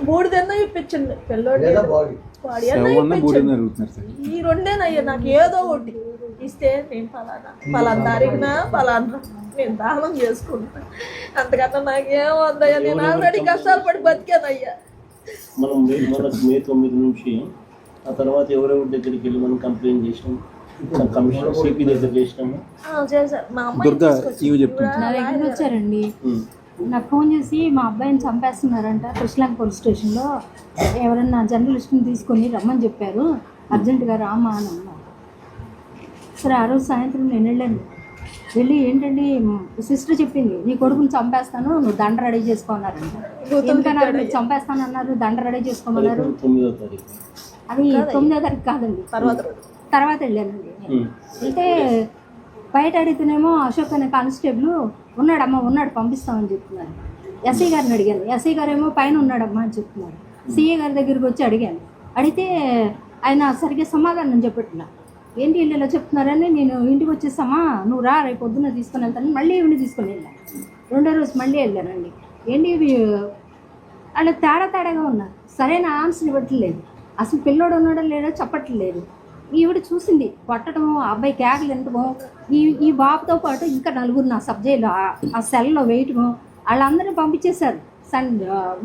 బూడిదన్నా ఇప్పించండి పిల్లోడి ఈ రెండేనయ్యా నాకు ఏదో ఒకటి ఇస్తే నేను పలానా తారీఖున పలానా నేను దానం చేసుకుంటా. అంతకన్నా నాకేం వద్దయ్యా, నేను ఆల్రెడీ కష్టాలు పడి బతికానయ్యా. మనం మే 9 నుంచి ఆ తర్వాత ఎవరెవరి దగ్గరికి వెళ్ళి మనం కంప్లైంట్ చేసినాం, కమిషనర్ సిపి దగ్గర చేసినాము. మా అమ్మాయి వచ్చారండి, నాకు ఫోన్ చేసి మా అబ్బాయిని చంపేస్తున్నారంట కృష్ణలంక పోలీస్ స్టేషన్లో, ఎవరన్నా జర్నలిస్ట్ని తీసుకొని రమ్మని చెప్పారు, అర్జెంటుగా రామా అని అన్నారు. సరే ఆ రోజు సాయంత్రం నేను వెళ్ళి ఏంటండి సిస్టర్ చెప్పింది, నీ కొడుకుని చంపేస్తాను, నువ్వు దండ రెడీ చేసుకోమన్నారంట. ఎందుకన్నారు, మీరు చంపేస్తాను అన్నారు, దండ రెడీ చేసుకోమన్నారు. అది 9వ తారీఖు కాదండి, తర్వాత వెళ్ళానండి. వెళ్తే బయట అడిగితేనేమో అశోక్ అనే కానిస్టేబుల్ ఉన్నాడమ్మా, ఉన్నాడు పంపిస్తామని చెప్తున్నారు. ఎస్ఐ గారిని అడిగాను, ఎస్ఐ గారు ఏమో పైన ఉన్నాడమ్మా అని చెప్తున్నారు. సిఏ గారి దగ్గరికి వచ్చి అడిగితే ఆయన సరిగ్గా సమాధానం చెప్పట్లా. ఏంటి వీళ్ళు ఇలా చెప్తున్నారని నేను ఇంటికి వచ్చేసామా, నువ్వు రా రేపు పొద్దున్న తీసుకొని వెళ్తాను. మళ్ళీ ఈవిని తీసుకొని వెళ్ళాను. 2వ రోజు మళ్ళీ వెళ్ళానండి. ఏంటి వాళ్ళు తేడాగా ఉన్నారు, సరైన ఆన్సర్ ఇవ్వట్లేదు, అసలు పిల్లోడు ఉన్నాడో లేడో చెప్పట్లేదు. ఈవిడ చూసింది కొట్టడము, ఆ అబ్బాయి కేకలు వినటము, ఈ బాబుతో పాటు ఇంకా 4 నా సబ్జెక్టులు ఆ సెల్లో వేయటము, వాళ్ళందరినీ పంపించేశారు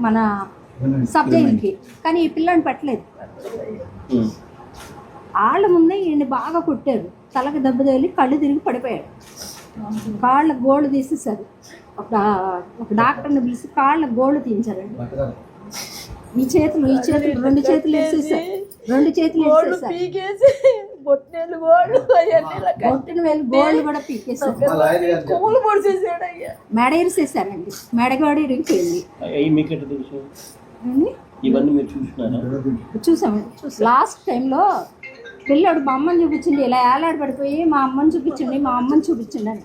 మన సబ్జెక్టులకి. కానీ ఈ పిల్లని పెట్టలేదు. వాళ్ళ ముందే ఈయన్ని బాగా కొట్టారు, తలకి దెబ్బ తగిలి కళ్ళు తిరిగి పడిపోయాడు. కాళ్ళ గోళ్ళు తీసేసారు. ఒక డాక్టర్ని పిలిచి కాళ్ళ గోళ్ళు తీయించారండి. ఈ చేతులు 2 చేతులు వేసేసారు, 2 చేతులు బొట్టిన వేలు గోళ్ళు కూడా పీకేసారు. మెడ ఇరిసేసారండి, మెడగోడ ఇరిగిపోయింది. చూసామండి. లాస్ట్ టైంలో పిల్లడు మా అమ్మని చూపించండి, ఇలా ఏలాడు పడిపోయి మా అమ్మని చూపించండి అని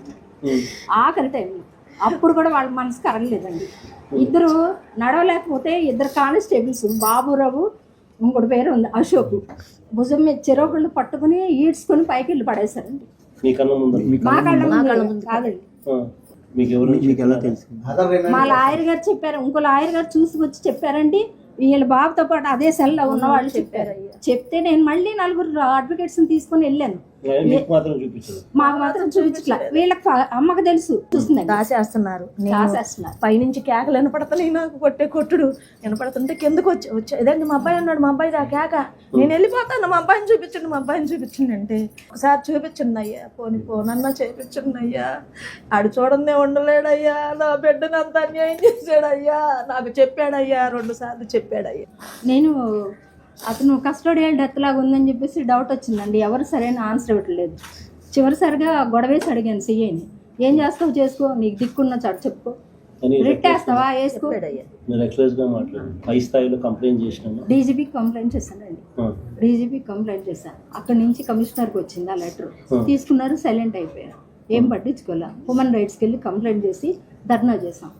ఆఖరి టైంలో. అప్పుడు కూడా వాళ్ళ మనసు కరగలేదండి. ఇద్దరు నడవలేకపోతే 2 కానిస్టేబుల్స్, బాబురావు ఇంకోటి పేరు ఉంది అశోక్, భుజం మీద చెరొకళ్ళు పట్టుకుని ఈడ్చుకొని పైకి వెళ్ళి పడేశారండి. మా కళ్ళ ముందు కాదండి. మా లాయర్ గారు చెప్పారు, ఇంకో లాయర్ గారు చూసి వచ్చి చెప్పారండి, వీళ్ళ బాబుతో పాటు అదే సెల్లో ఉన్న వాళ్ళు చెప్పారు. చెప్తే నేను మళ్ళీ 4 అడ్వకేట్స్ తీసుకొని వెళ్ళాను. మాకు మాత్రం చూపించట్లా, వీళ్ళకి అమ్మకు తెలుసు, చూస్తుందండి. రాసేస్తున్నారు పైనుంచి కేకలు వినపడతలే, నాకు కొట్టుడు వినపడుతుంటే కిందకు వచ్చి ఇదండి మా అబ్బాయి అన్నాడు, మా అబ్బాయి ఆ కేక, నేను వెళ్ళిపోతాను, మా అబ్బాయిని చూపించండి అంటే, ఒకసారి చూపించండి అయ్యా, పోనన్నా చేపించండి అయ్యా, ఆడు చూడందే ఉండలేడయ్యా, నా బిడ్డను అంత అన్యాయం చేశాడయ్యా, నాకు చెప్పాడయ్యా, 2 సార్లు చెప్పాడయ్యా. నేను అతను కస్టోడియల్ డెత్ లాగా ఉందని చెప్పేసి డౌట్ వచ్చిందండి, ఎవరు సరైన ఆన్సర్ ఇవ్వట్లేదు. చివరిసారిగా గొడవేసి అడిగాను సిఐని, ఏం చేస్తావు చేసుకో, నీకు దిక్కున్న చాటు చెప్పుకో, రిట్టేస్తావా వేసుకో. డీజీపీకి కంప్లైంట్ చేశానండి, డీజీపీకి కంప్లైంట్ చేశాను. అక్కడి నుంచి కమిషనర్కి వచ్చింది ఆ లెటర్, తీసుకున్నారు, సైలెంట్ అయిపోయారు, ఏం పట్టించుకోలే. హ్యూమన్ రైట్స్కి వెళ్ళి కంప్లైంట్ చేసి ధర్నా చేసాం.